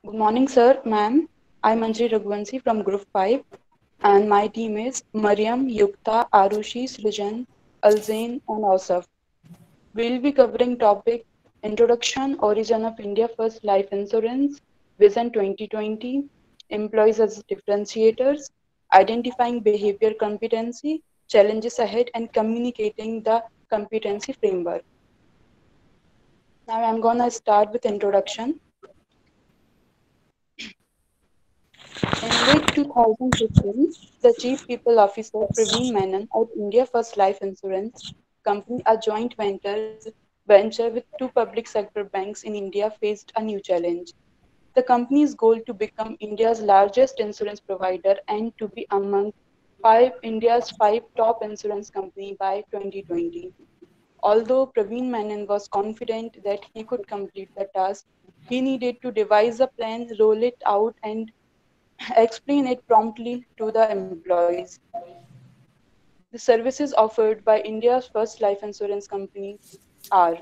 Good morning, sir, ma'am. I'm Anjali Raghuvanshi from Group 5, and my team is Mariam, Yukta, Arushi, Srijan, Alzain, and Ausaf. We'll be covering topic Introduction, Origin of India First Life Insurance, Vision 2020, Employees as Differentiators, Identifying Behavior Competency, Challenges Ahead, and Communicating the Competency Framework. Now I'm gonna start with introduction. In late 2015, the Chief People Officer Praveen Menon at India First Life Insurance Company, a joint venture with two public sector banks in India, faced a new challenge. The company's goal to become India's largest insurance provider and to be among India's five top insurance company by 2020. Although Praveen Menon was confident that he could complete the task, he needed to devise a plan, roll it out, and explain it promptly to the employees. The services offered by India's first life insurance company are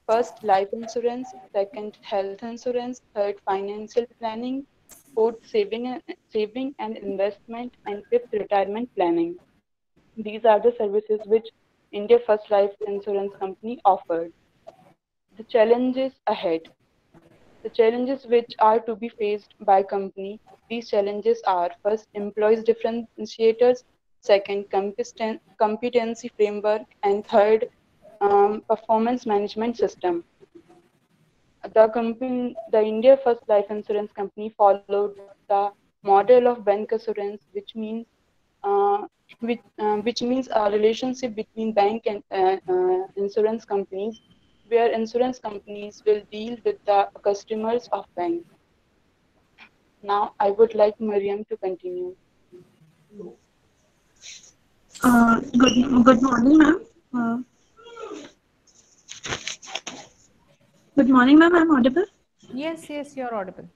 first life insurance, second health insurance, third financial planning, fourth saving and investment, and fifth retirement planning. These are the services which India First Life Insurance Company offered. The challenges ahead. The challenges which are to be faced by company, these challenges are first employees differentiators, second competency framework, and third performance management system. The India First Life Insurance Company followed the model of bank assurance, uh, which means a relationship between bank and insurance companies, where insurance companies will deal with the customers of banks. Now, I would like Mariam to continue. Good morning, ma'am. Uh, Good morning, ma'am. I'm audible. Yes, yes, you're audible.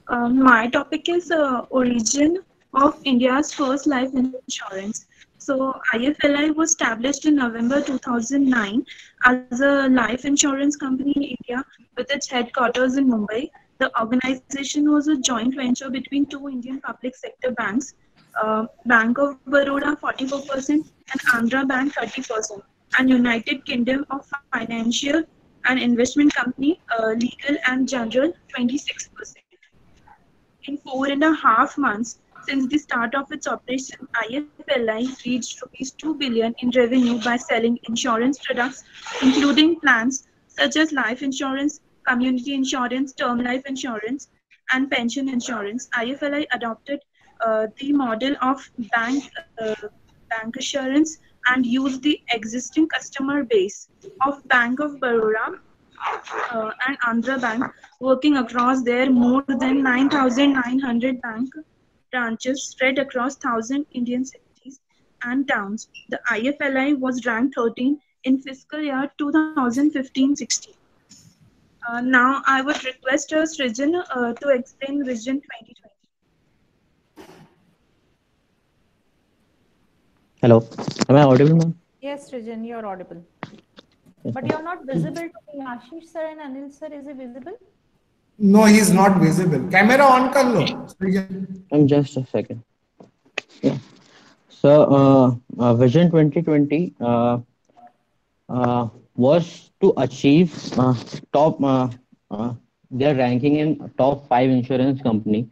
My topic is origin of India's first life insurance. So IFLI was established in November 2009 as a life insurance company in India with its headquarters in Mumbai. The organization was a joint venture between two Indian public sector banks, Bank of Baroda 44% and Andhra Bank 30%, and United Kingdom of Financial and Investment Company, Legal and General 26%. In 4.5 months since the start of its operation, IFLI reached Rs 2 billion in revenue by selling insurance products, including plans such as life insurance, community insurance, term life insurance, and pension insurance. IFLI adopted the model of bank assurance and used the existing customer base of Bank of Baroda and Andhra Bank, working across their more than 9,900 bank branches spread across 1,000 Indian cities and towns. The IFLI was ranked 13 in fiscal year 2015-16. Now, I would request Srijan to explain Vision 2020. Hello, am I audible, ma'am? Yes, Rajan, you're audible. But you're not visible to me. Ashish sir and Anil sir, is it visible? No, he is not visible. Camera on कर लो. Just a second. Yeah. So, Vision 2020 was to achieve top their ranking in top five insurance company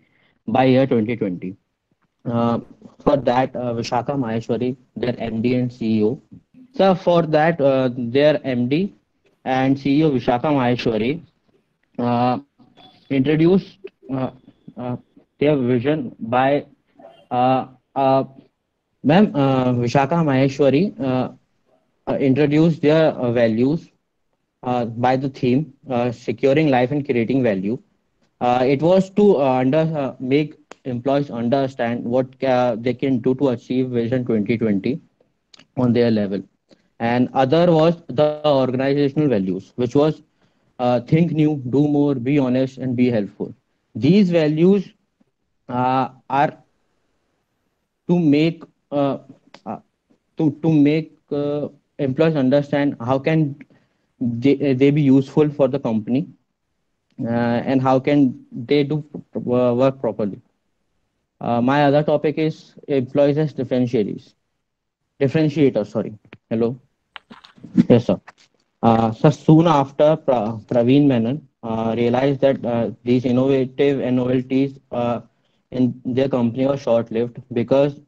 by year 2020. For that, Vishakha Maheshwari, their MD and CEO. So, for that, their MD and CEO Vishakha Maheshwari uh, introduced uh, their vision by uh, uh, Ma'am, Vishakha Maheshwari introduced their values by the theme securing life and creating value. It was to make employees understand what they can do to achieve Vision 2020 on their level. And other was the organizational values, which was think new, do more, be honest, and be helpful. These values are to make uh, uh, to make employees understand how can they be useful for the company, and how can they do work properly. My other topic is employees as differentiators. Sorry. Hello. Yes, sir. So soon after, Praveen Menon realized that these innovative and novelties in their company were short-lived because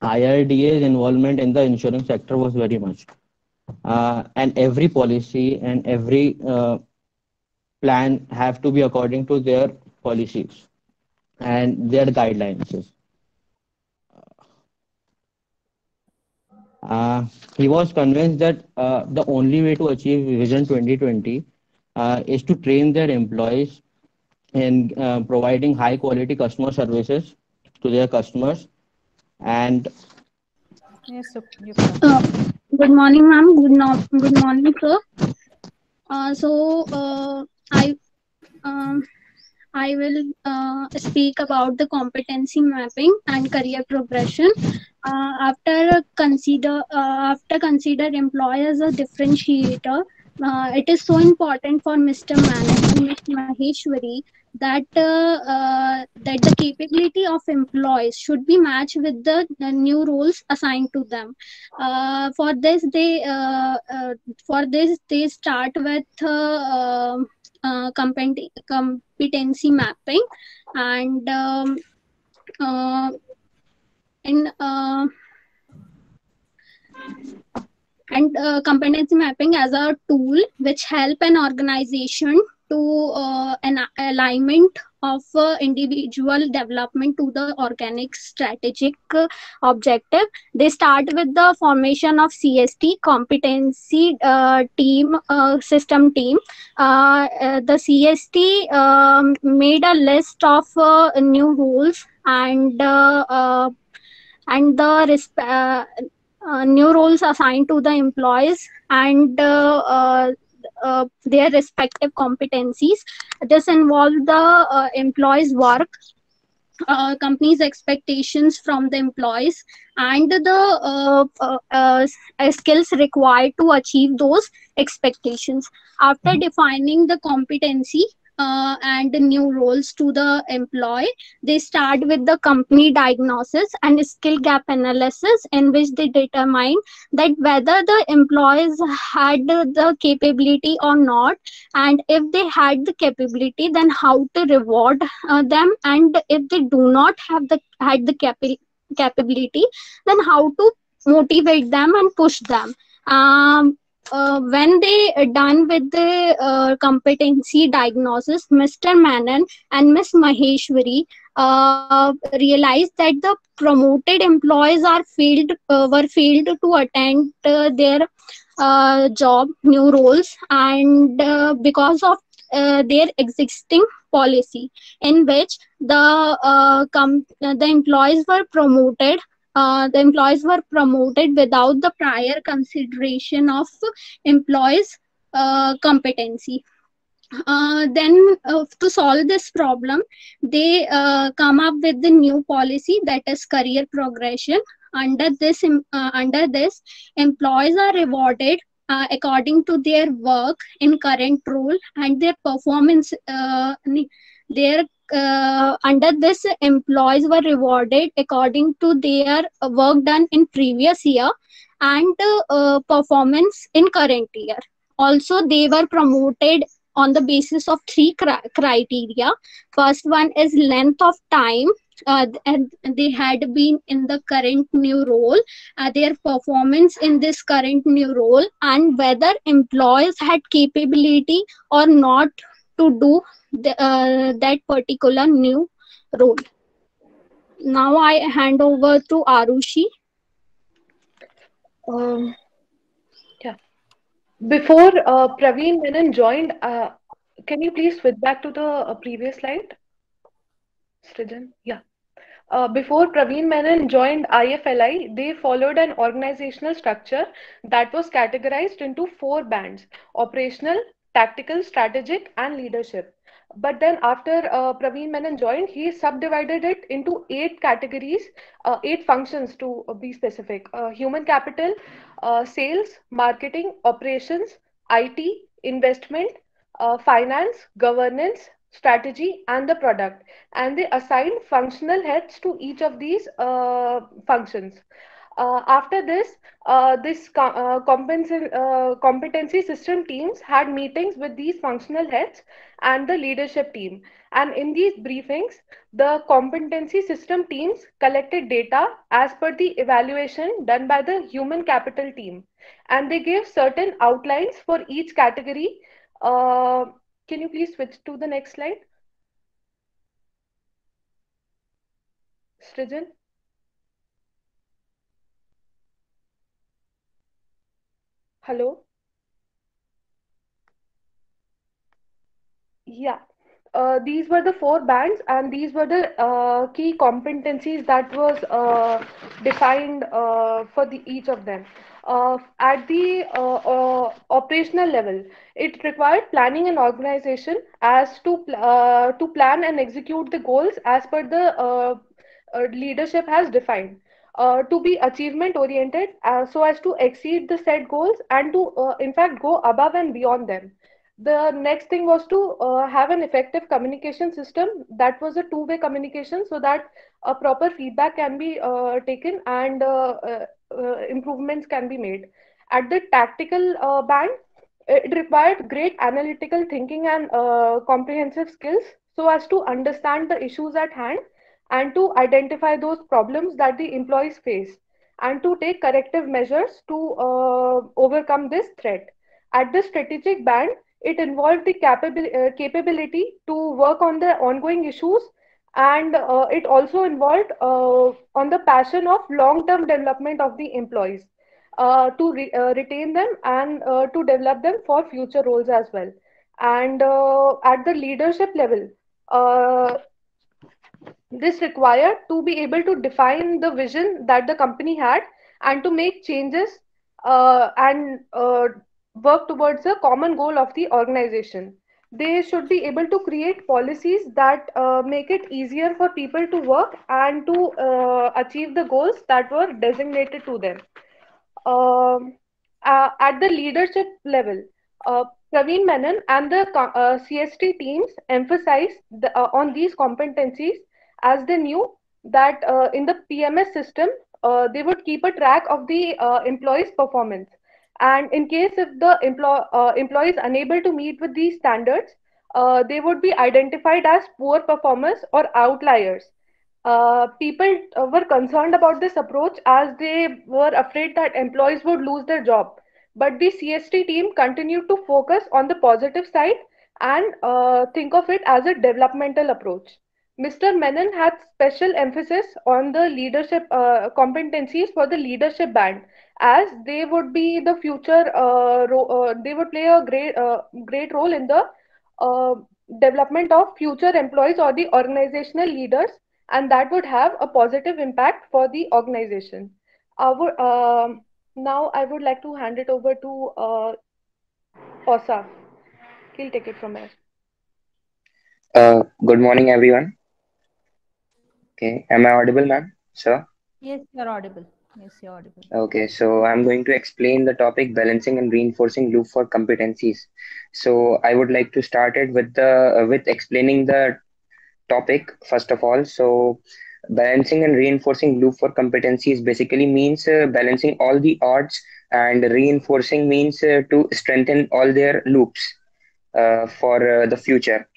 IRDA's involvement in the insurance sector was very much. And every policy and every plan have to be according to their policies and their guidelines. Uh, he was convinced that the only way to achieve Vision 2020 is to train their employees in providing high quality customer services to their customers. And Yes, Yukta. Uh, Good morning, ma'am. Good morning, sir. So um, I will speak about the competency mapping and career progression. After consider employer as a differentiator, it is so important for Mr. Manan and Ms. Maheshwari that the capability of employees should be matched with the new roles assigned to them. For this they start with competency mapping and uh, and competency mapping as a tool which help an organization to an alignment of individual development to the organic strategic objective. They start with the formation of CST, competency team system team. The CST made a list of new rules and the new roles assigned to the employees and their respective competencies. This involved the employees' work, companies' expectations from the employees, and the skills required to achieve those expectations. After defining the competency and the new roles to the employee, they start with the company diagnosis and skill gap analysis, in which they determine that whether the employees had the capability or not, and if they had the capability, then how to reward them, and if they do not have the had the capability, then how to motivate them and push them. When they done with the competency diagnosis, Mr. Menon and Miss Maheshwari realized that the promoted employees were failed to attend their job new roles, and because of their existing policy, in which the employees were promoted without the prior consideration of employees competency. Then to solve this problem, they come up with the new policy, that is career progression. Under this, employees are rewarded according to their work in current role and their performance. Under this, employees were rewarded according to their work done in previous year and performance in current year. Also, they were promoted on the basis of three criteria. First one is length of time and they had been in the current new role, their performance in this current new role, and whether employees had capability or not to do that particular new role. Now I hand over to Arushi. Um, yeah. Before Praveen Menon joined, can you please switch back to the previous slide, Srijan? Yeah. Before Praveen Menon joined IFLI, they followed an organizational structure that was categorized into four bands: operational, tactical, strategic, and leadership. But then after Praveen Menon joined, he subdivided it into eight categories, eight functions to be specific: human capital, sales, marketing, operations, IT, investment, finance, governance, strategy, and the product. And they assign functional heads to each of these functions. After this, competency system teams had meetings with these functional heads and the leadership team. And in these briefings, the competency system teams collected data as per the evaluation done by the human capital team. And they gave certain outlines for each category. Uh, can you please switch to the next slide, Srijan? Hello? Yeah. These were the four bands, and these were the key competencies that was defined for each of them. At the operational level, it required planning and organization as to plan and execute the goals as per the leadership has defined. To be achievement oriented, so as to exceed the set goals and to in fact go above and beyond them. The next thing was to have an effective communication system that was a two-way communication, so that proper feedback can be taken and improvements can be made. At the tactical band, it required great analytical thinking and comprehensive skills so as to understand the issues at hand and to identify those problems that the employees face and to take corrective measures to overcome this threat. At the strategic band, it involved the capability to work on the ongoing issues, and it also involved on the passion of long-term development of the employees to retain them and to develop them for future roles as well. And at the leadership level, uh, this required to be able to define the vision that the company had and to make changes and work towards a common goal of the organization. They should be able to create policies that make it easier for people to work and to achieve the goals that were designated to them. Um, at the leadership level, Praveen Menon and the CST teams emphasized on these competencies as they knew that in the PMS system, they would keep a track of the employees' performance. And in case if the employee is unable to meet with these standards, they would be identified as poor performers or outliers. People were concerned about this approach as they were afraid that employees would lose their job. But the CST team continued to focus on the positive side and think of it as a developmental approach. Mr. Menon had special emphasis on the leadership competencies for the leadership band, as they would be the future. They would play a great role in the uh, development of future employees or the organizational leaders, and that would have a positive impact for the organization. Now I would like to hand it over to Osa. He'll take it from here. Good morning, everyone. Okay, am I audible, ma'am? Sir? Yes, you're audible. Yes, you're audible. Okay, so I'm going to explain the topic balancing and reinforcing loop for competencies. So I would like to start it with the with explaining the topic first of all. So balancing and reinforcing loop for competencies basically means balancing all the odds, and reinforcing means to strengthen all their loops for the future.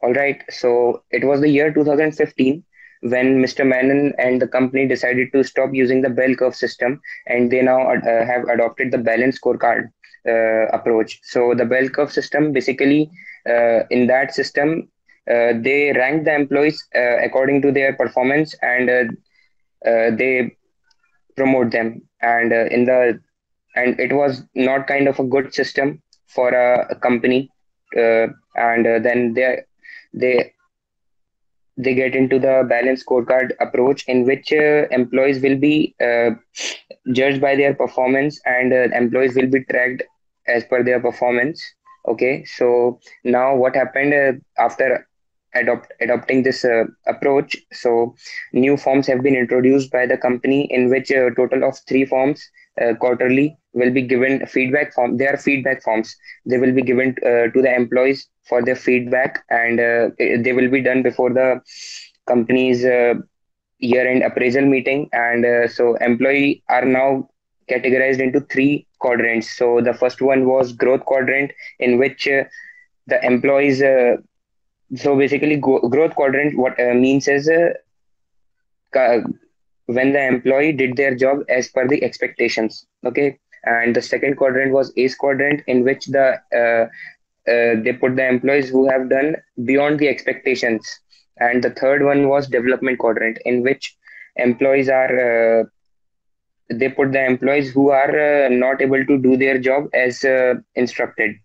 All right. So it was the year 2015 when Mr. Menon and the company decided to stop using the bell curve system, and they now have adopted the balanced scorecard approach. So the bell curve system basically, in that system, they rank the employees according to their performance, and they promote them. And it was not kind of a good system for a company. And then they they get into the balanced scorecard approach, in which employees will be judged by their performance, and employees will be tracked as per their performance. Okay, so now what happened after adopting this approach? So new forms have been introduced by the company, in which a total of three forms quarterly will be given feedback form. They are feedback forms. They will be given to the employees for their feedback, and they will be done before the company's year-end appraisal meeting. And so employee are now categorized into three quadrants. So the first one was growth quadrant, in which the employees so basically growth quadrant what means is ca- when the employee did their job as per the expectations. Okay. And the second quadrant was ace quadrant, in which they put the employees who have done beyond the expectations. And the third one was development quadrant, in which employees are they put the employees who are not able to do their job as instructed.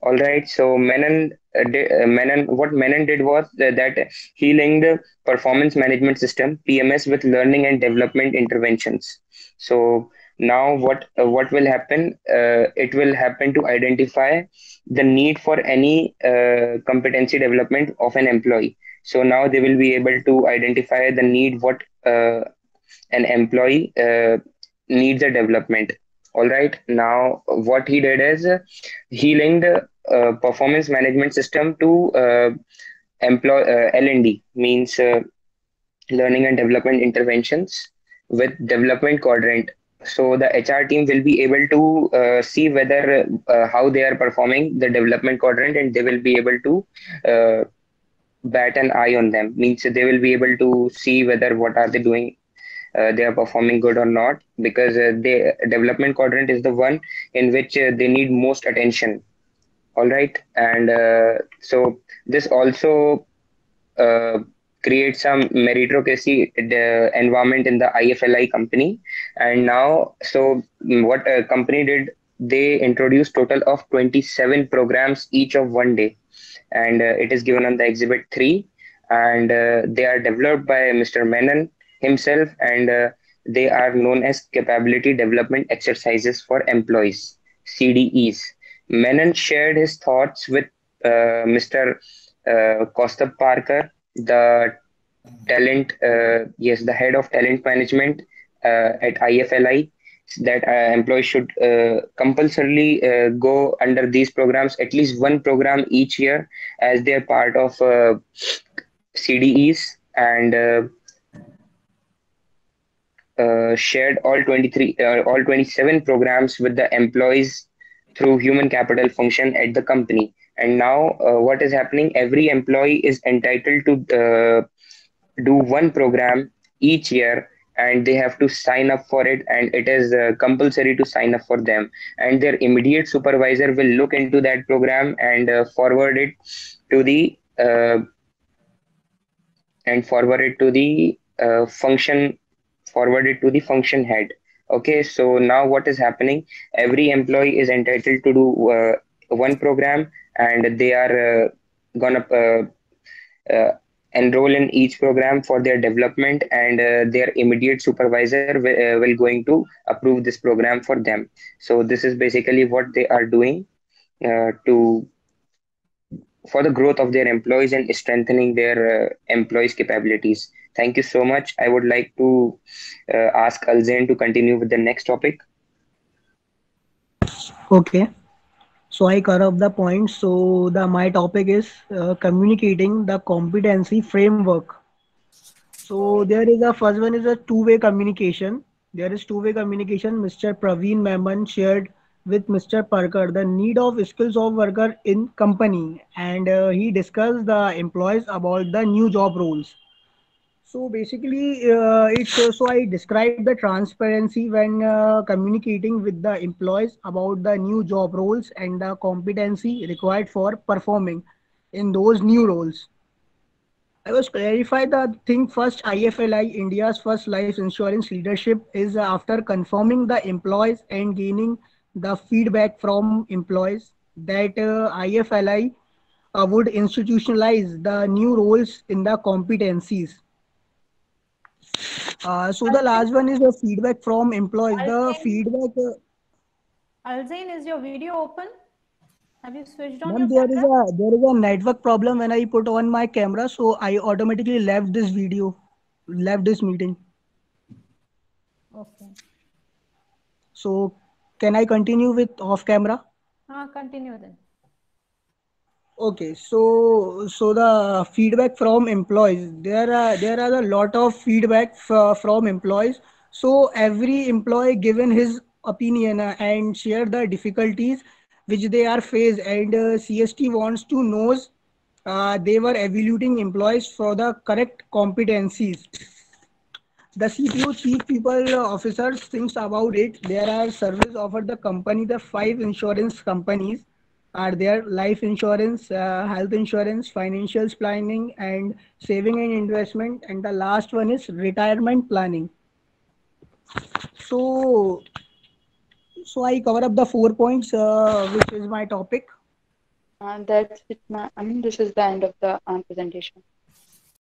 All right. So what Menon did was that he linked the performance management system (PMS) with learning and development interventions. So now what will happen? It will happen to identify the need for any competency development of an employee. So now they will be able to identify the need what an employee needs a development. All right. Now what he did is he linked performance management system to employ L&D, means learning and development interventions, with development quadrant. So the HR team will be able to see whether how they are performing the development quadrant, and they will be able to bat an eye on them. Means they will be able to see whether what are they doing, they are performing good or not, because the development quadrant is the one in which they need most attention. All right. And so this also uh, creates some meritocracy environment in the IFLI company. And now, so what a company did, they introduced total of 27 programs, each of 1 day, and it is given on the exhibit 3. And they are developed by Mr. Menon himself, and they are known as capability development exercises for employees, CDEs. Menon shared his thoughts with Mr. Kostab Parker, the the head of talent management at IFLI, that employees should compulsorily go under these programs, at least one program each year, as they are part of CDEs. And shared all 27 programs with the employees through human capital function at the company. And now what is happening, every employee is entitled to do one program each year, and they have to sign up for it, and it is compulsory to sign up for them. And their immediate supervisor will look into that program and forward it to the function, forwarded to the function head. Okay, so now what is happening? Every employee is entitled to do one program, and they are gonna enroll in each program for their development, and their immediate supervisor will going to approve this program for them. So this is basically what they are doing to for the growth of their employees and strengthening their employees' capabilities. Thank you so much. I would like to ask Alzain to continue with the next topic. Okay, so I cover up the points. So the my topic is communicating the competency framework. So there is a first one is a two-way communication. There is two-way communication. Mr. Praveen Memon shared with Mr. Parker the need of skills of worker in company, and he discussed the employees about the new job roles. So basically, it's so I describe the transparency when communicating with the employees about the new job roles and the competency required for performing in those new roles. I was clarify the thing first. IFLI, India's first life insurance leadership, is after confirming the employees and gaining the feedback from employees that IFLI would institutionalize the new roles in the competencies. So the last one is the feedback from employees. The feedback. Alzain, is your video open? Have you switched on Ma'am, your camera? there is a network problem when I put on my camera, so I automatically left this video, left this meeting. Okay. So can I continue with off camera? Continue then. Okay, so the feedback from employees, there are a lot of feedback from employees. So every employee given his opinion and share the difficulties which they are faced, and CST wants to knows they were evaluating employees for the correct competencies. The CPO, chief people officers, thinks about it. There are service offered the company. The five insurance companies are there: life insurance, health insurance, financial planning, and saving and investment. And the last one is retirement planning. So, so I cover up the 4 points, which is my topic. That's it. This is the end of the presentation.